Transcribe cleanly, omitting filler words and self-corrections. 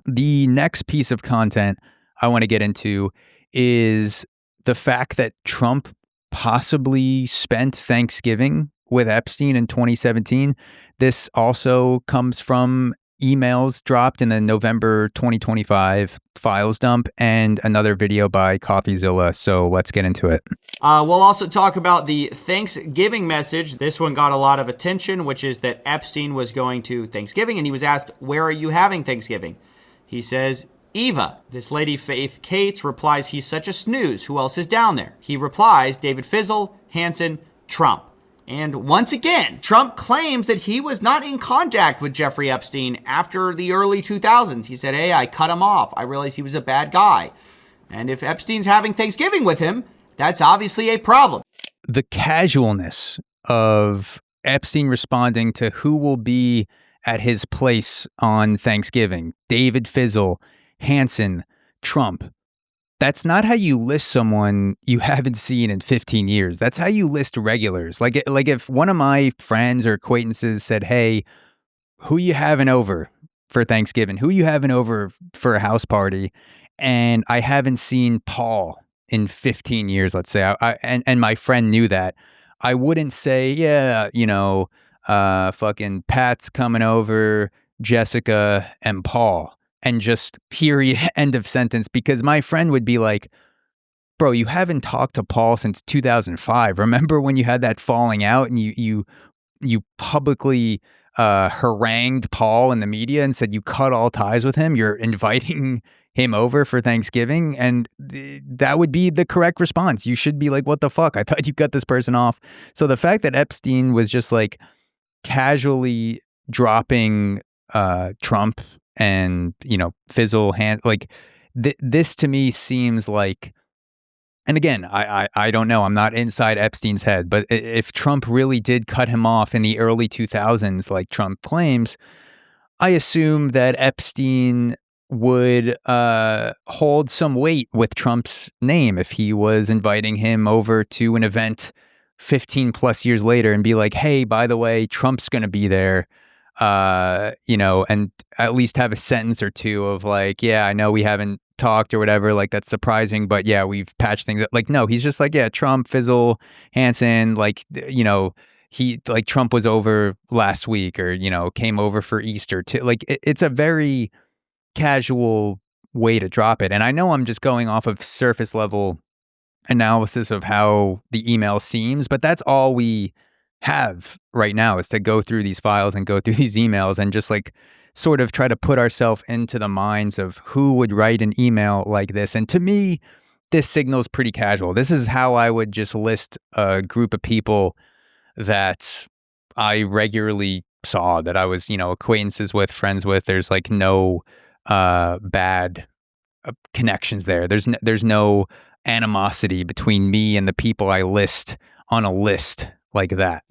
The next piece of content I want to get into is the fact that Trump possibly spent Thanksgiving with Epstein in 2017. This also comes from emails dropped in the November 2025 files dump and another video by CoffeeZilla. So let's get into it. We'll also talk about the Thanksgiving message. This one got a lot of attention, which is that Epstein was going to Thanksgiving and he was asked, "Where are you having Thanksgiving?" He says, "Eva." This lady, Faith Cates, replies, "He's such a snooze. Who else is down there?" He replies, "David Fizzle, Hansen, Trump." And once again, Trump claims that he was not in contact with Jeffrey Epstein after the early 2000s. He said, "Hey, I cut him off. I realized he was a bad guy." And if Epstein's having Thanksgiving with him, that's obviously a problem. The casualness of Epstein responding to who will be at his place on Thanksgiving, David Fizzle, Hansen, Trump. That's not how you list someone you haven't seen in 15 years. That's how you list regulars. Like if one of my friends or acquaintances said, "Hey, who you having over for Thanksgiving? Who you having over for a house party?" And I haven't seen Paul in 15 years, let's say, and my friend knew that, I wouldn't say, "Yeah, fucking Pat's coming over, Jessica and Paul," and just period, end of sentence, because my friend would be like, "Bro, you haven't talked to Paul since 2005. Remember when you had that falling out and you publicly harangued Paul in the media and said you cut all ties with him? You're inviting him over for Thanksgiving," and that would be the correct response. You should be like, "What the fuck? I thought you cut this person off." So the fact that Epstein was just like casually dropping Trump and Fizzle this to me seems like, and again, I don't know, I'm not inside Epstein's head, but if Trump really did cut him off in the early 2000s like Trump claims, I assume that Epstein would hold some weight with Trump's name if he was inviting him over to an event 15 plus years later and be like, "Hey, by the way, Trump's going to be there," and at least have a sentence or two of like, "Yeah, I know we haven't talked or whatever, like that's surprising, but yeah, we've patched things up." Like, no, he's just like, "Yeah, Trump, Fizzle, Hansen, he like Trump was over last week or, came over for Easter too." Like it's a very casual way to drop it. And I know I'm just going off of surface level analysis of how the email seems, but that's all we have right now is to go through these files and go through these emails and just like sort of try to put ourselves into the minds of who would write an email like this. And to me, this signals pretty casual. This is how I would just list a group of people that I regularly saw, that I was, acquaintances with, friends with. There's like no bad connections there. There's no animosity between me and the people I list on a list like that.